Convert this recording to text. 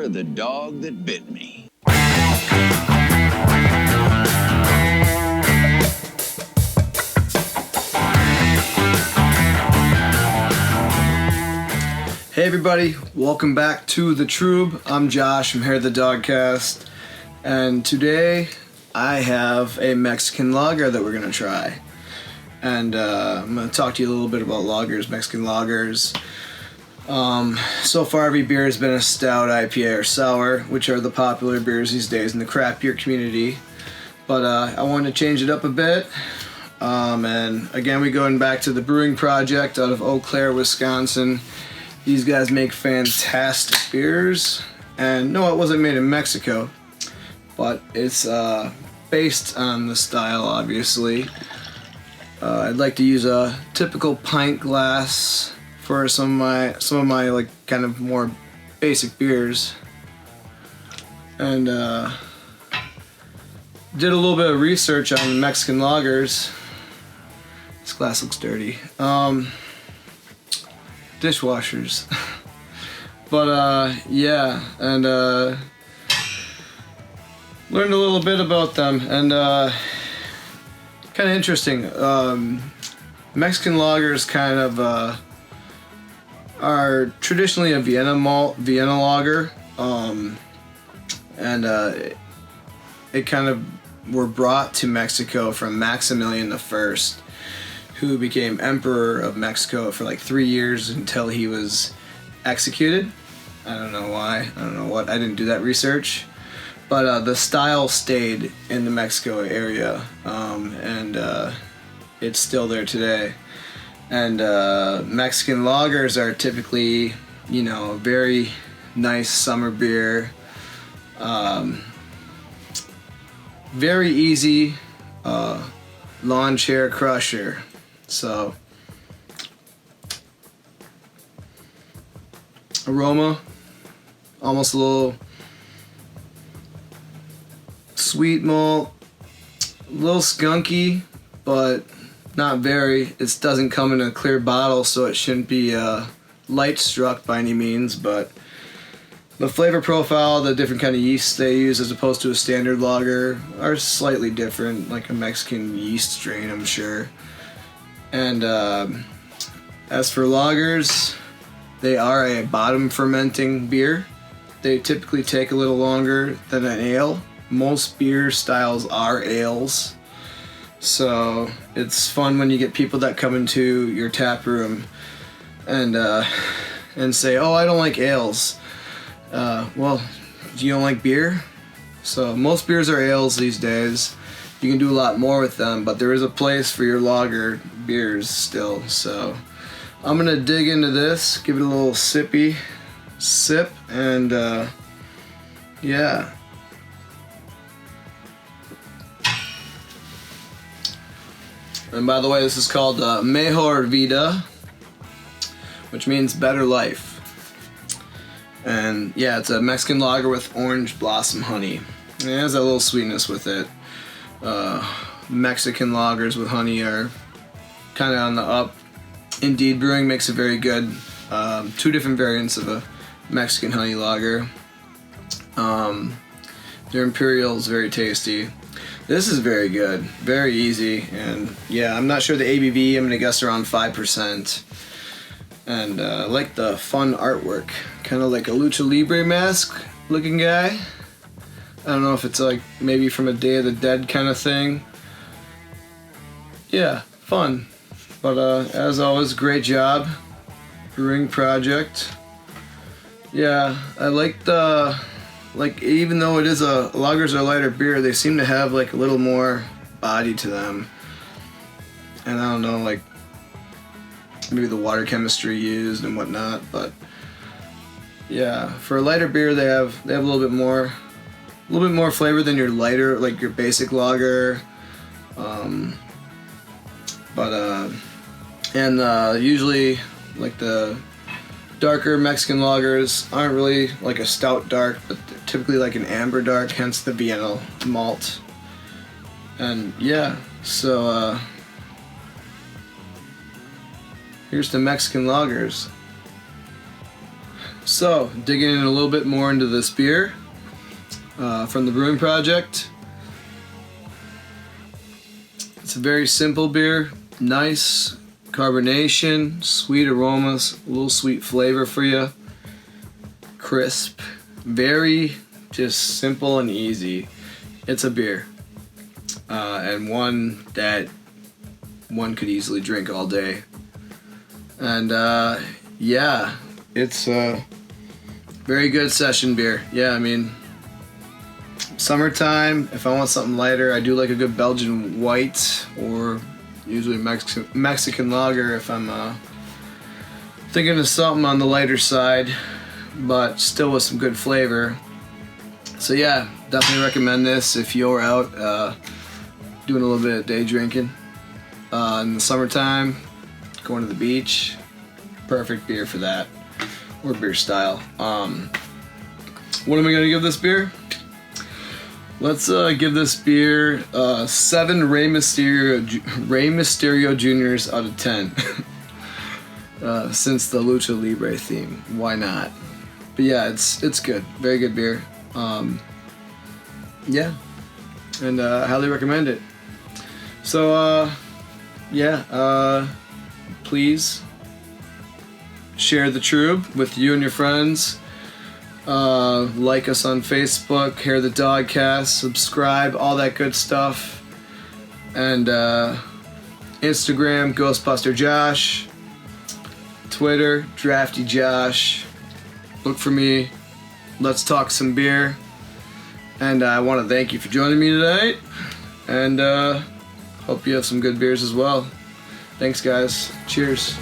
of the dog that bit me. Hey everybody, welcome back to the Trub. I'm Josh, I'm here at the Dogcast, and today I have a Mexican lager that we're going to try. And I'm going to talk to you a little bit about lagers, Mexican lagers. So far every beer has been a stout, IPA, or sour, which are the popular beers these days in the craft beer community. But I wanted to change it up a bit. And again, we're going back to the Brewing Projekt out of Eau Claire, Wisconsin. These guys make fantastic beers. And no, it wasn't made in Mexico, but it's based on the style, obviously. I'd like to use a typical pint glass for some of my like kind of more basic beers, and did a little bit of research on Mexican lagers. This glass looks dirty. Dishwashers. But yeah, and learned a little bit about them, and kind of interesting. Mexican lagers kind of are traditionally a Vienna lager, and it kind of were brought to Mexico from Maximilian I, who became Emperor of Mexico for like 3 years until he was executed. I don't know why. I don't know what. I didn't do that research. But the style stayed in the Mexico area, and it's still there today. And Mexican lagers are typically, you know, a very nice summer beer. Very easy lawn chair crusher. So, aroma, almost a little sweet malt, a little skunky, but not very. It doesn't come in a clear bottle, so it shouldn't be light struck by any means, but the flavor profile, the different kind of yeast they use as opposed to a standard lager are slightly different, like a Mexican yeast strain, I'm sure. And as for lagers, they are a bottom fermenting beer. They typically take a little longer than an ale. Most beer styles are ales. So it's fun when you get people that come into your tap room and say, "Oh, I don't like ales." Well, you don't like beer? So most beers are ales these days. You can do a lot more with them, but there is a place for your lager beers still. So I'm gonna dig into this, give it a little sip, and yeah. And by the way, this is called Mejor Vida, which means better life. And yeah, it's a Mexican lager with orange blossom honey. And it has that little sweetness with it. Mexican lagers with honey are kind of on the up. Indeed Brewing makes a very good 2 different variants of a Mexican honey lager. Their Imperial is very tasty. This is very good, very easy, and yeah, I'm not sure the ABV. I'm gonna guess around 5%. And I like the fun artwork, kind of like a lucha libre mask looking guy. I don't know if it's like maybe from a Day of the Dead kind of thing. Yeah, fun. But as always, great job, Brewing Projekt. Yeah, I like the, even though it is lagers are lighter beer, they seem to have like a little more body to them. And I don't know, like maybe the water chemistry used and whatnot, but yeah, for a lighter beer they have a little bit more flavor than your lighter, like your basic lager. Usually like the darker Mexican lagers aren't really like a stout dark, but they're typically like an amber dark, hence the Vienna malt. And yeah, so here's the Mexican lagers. So, digging in a little bit more into this beer from the Brewing Projekt. It's a very simple beer, nice carbonation, sweet aromas, a little sweet flavor for you, crisp, very just simple and easy. It's a beer, and one that one could easily drink all day. And yeah, it's a very good session beer. Yeah, I mean, summertime, if I want something lighter, I do like a good Belgian white or usually Mexican lager if I'm thinking of something on the lighter side, but still with some good flavor. So yeah, definitely recommend this if you're out doing a little bit of day drinking in the summertime, going to the beach. Perfect beer for that, or beer style. What am I gonna give this beer? Let's give this beer 7 Rey Mysterio Juniors out of 10. Since the Lucha Libre theme, why not? But yeah, it's good, very good beer. Yeah, and highly recommend it. So yeah, please share the Trub with you and your friends. Like us on Facebook, hear the Dogcast, subscribe, all that good stuff. And Instagram, Ghostbuster Josh. Twitter, Drafty Josh. Look for me. Let's talk some beer. And I want to thank you for joining me tonight. And hope you have some good beers as well. Thanks, guys. Cheers.